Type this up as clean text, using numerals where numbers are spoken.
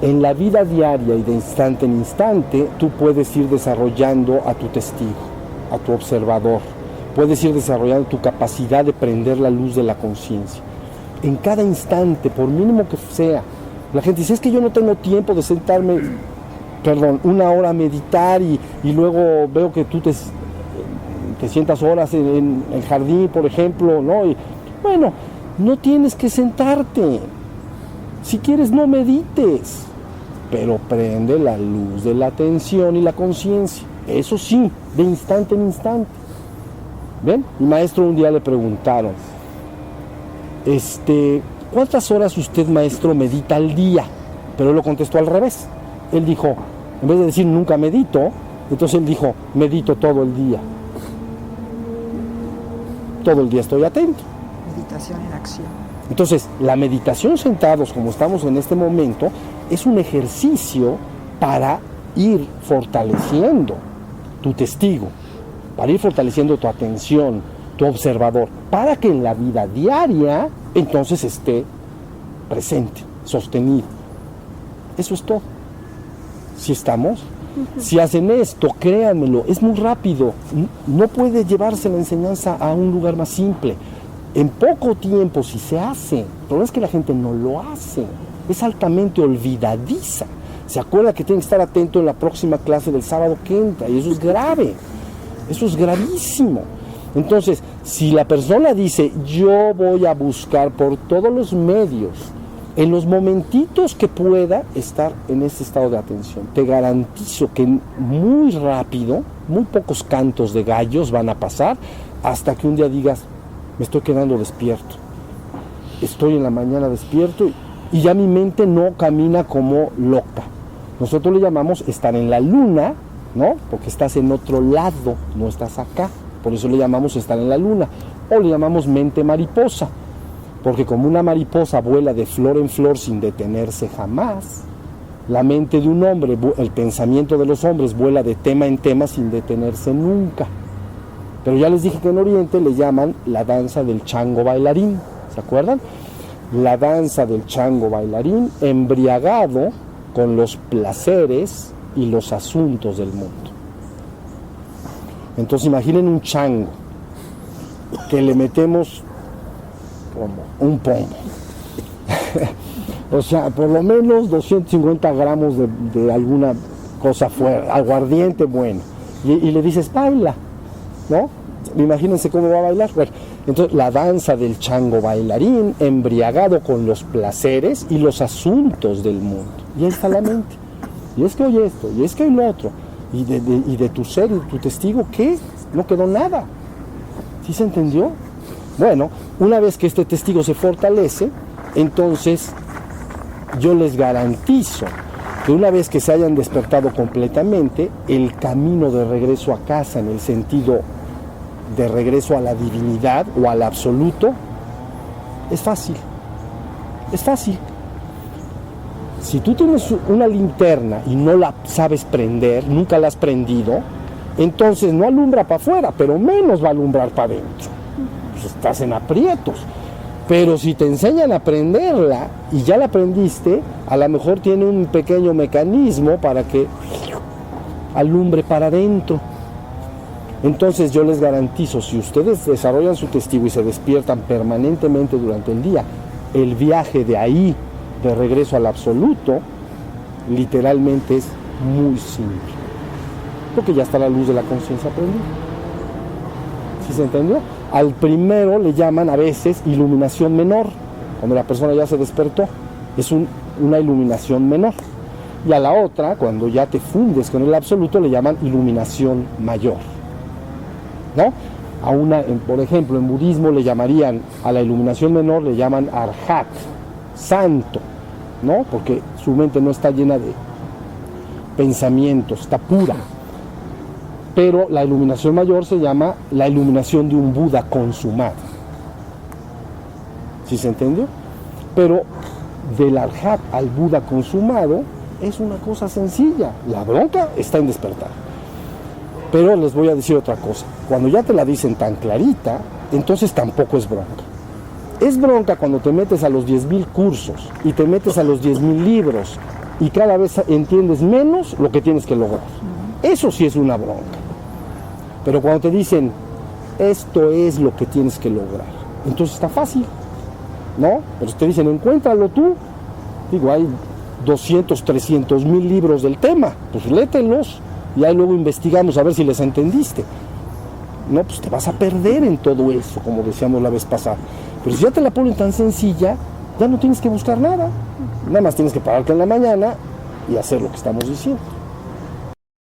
En la vida diaria y de instante en instante, tú puedes ir desarrollando a tu testigo, a tu observador. Puedes ir desarrollando tu capacidad de prender la luz de la conciencia. En cada instante, por mínimo que sea. La gente dice, es que yo no tengo tiempo de sentarme, una hora a meditar y luego veo que tú te sientas horas en el jardín, por ejemplo, ¿no? Y, bueno, no tienes que sentarte. Si quieres, no medites, pero prende la luz de la atención y la conciencia. Eso sí, de instante en instante. ¿Ven? Mi maestro un día le preguntaron, ¿cuántas horas usted, maestro, medita al día? Pero él lo contestó al revés. Él dijo, en vez de decir nunca medito, entonces él dijo, medito todo el día. Todo el día estoy atento. Meditación en acción. Entonces, la meditación sentados, como estamos en este momento, es un ejercicio para ir fortaleciendo tu testigo, para ir fortaleciendo tu atención, tu observador, para que en la vida diaria entonces esté presente, sostenido. Eso es todo. ¿Sí estamos? Si hacen esto, créanmelo, es muy rápido. No puede llevarse la enseñanza a un lugar más simple. En poco tiempo, si se hace, el problema es que la gente no lo hace. Es altamente olvidadiza. Se acuerda que tiene que estar atento en la próxima clase del sábado que entra, y eso es grave. Eso es gravísimo. Entonces, si la persona dice, yo voy a buscar por todos los medios, en los momentitos que pueda estar en este estado de atención, te garantizo que muy rápido, muy pocos cantos de gallos van a pasar hasta que un día digas, me estoy quedando despierto. Estoy en la mañana despierto y ya mi mente no camina como loca. Nosotros le llamamos estar en la luna, ¿no? Porque estás en otro lado, no estás acá. Por eso le llamamos estar en la luna. O le llamamos mente mariposa. Porque como una mariposa vuela de flor en flor sin detenerse jamás, la mente de un hombre, el pensamiento de los hombres vuela de tema en tema sin detenerse nunca. Pero ya les dije que en Oriente le llaman la danza del chango bailarín. ¿Se acuerdan? La danza del chango bailarín embriagado con los placeres y los asuntos del mundo. Entonces imaginen un chango que le metemos como un pomo. O sea, por lo menos 250 gramos de alguna cosa fuera, aguardiente bueno. Y le dices, baila, ¿no? Imagínense cómo va a bailar. Bueno, entonces la danza del chango bailarín embriagado con los placeres y los asuntos del mundo. Y ahí está la mente. Y es que hoy esto, y es que hoy lo otro. Y de tu ser y tu testigo, ¿qué? No quedó nada. ¿Sí se entendió? Bueno, una vez que este testigo se fortalece, entonces yo les garantizo que una vez que se hayan despertado completamente, el camino de regreso a casa, en el sentido de regreso a la divinidad o al absoluto, es fácil. Es fácil. Si tú tienes una linterna y no la sabes prender, nunca la has prendido, entonces no alumbra para afuera, pero menos va a alumbrar para adentro. Pues estás en aprietos. Pero si te enseñan a prenderla y ya la aprendiste, a lo mejor tiene un pequeño mecanismo para que alumbre para adentro. Entonces yo les garantizo, si ustedes desarrollan su testigo y se despiertan permanentemente durante el día, el viaje de ahí, de regreso al absoluto, literalmente es muy simple. Porque ya está la luz de la conciencia prendida. ¿Sí se entendió? Al primero le llaman a veces iluminación menor, cuando la persona ya se despertó, es una iluminación menor. Y a la otra, cuando ya te fundes con el absoluto, le llaman iluminación mayor, ¿no? Por ejemplo, en budismo le llamarían, a la iluminación menor le llaman arhat, santo, ¿no? Porque su mente no está llena de pensamientos, está pura. Pero la iluminación mayor se llama la iluminación de un Buda consumado. ¿Sí se entendió? Pero del arhat al Buda consumado es una cosa sencilla. La bronca está en despertar. Pero les voy a decir otra cosa. Cuando ya te la dicen tan clarita, entonces tampoco es bronca. Es bronca cuando te metes a los 10,000 cursos y te metes a los 10,000 libros y cada vez entiendes menos lo que tienes que lograr. Eso sí es una bronca. Pero cuando te dicen, esto es lo que tienes que lograr, entonces está fácil, ¿no? Pero si te dicen, encuéntralo tú, digo, hay 200, 300 mil libros del tema, pues lételos y ahí luego investigamos a ver si les entendiste. No, pues te vas a perder en todo eso, como decíamos la vez pasada. Pero si ya te la ponen tan sencilla, ya no tienes que buscar nada. Nada más tienes que pararte en la mañana y hacer lo que estamos diciendo.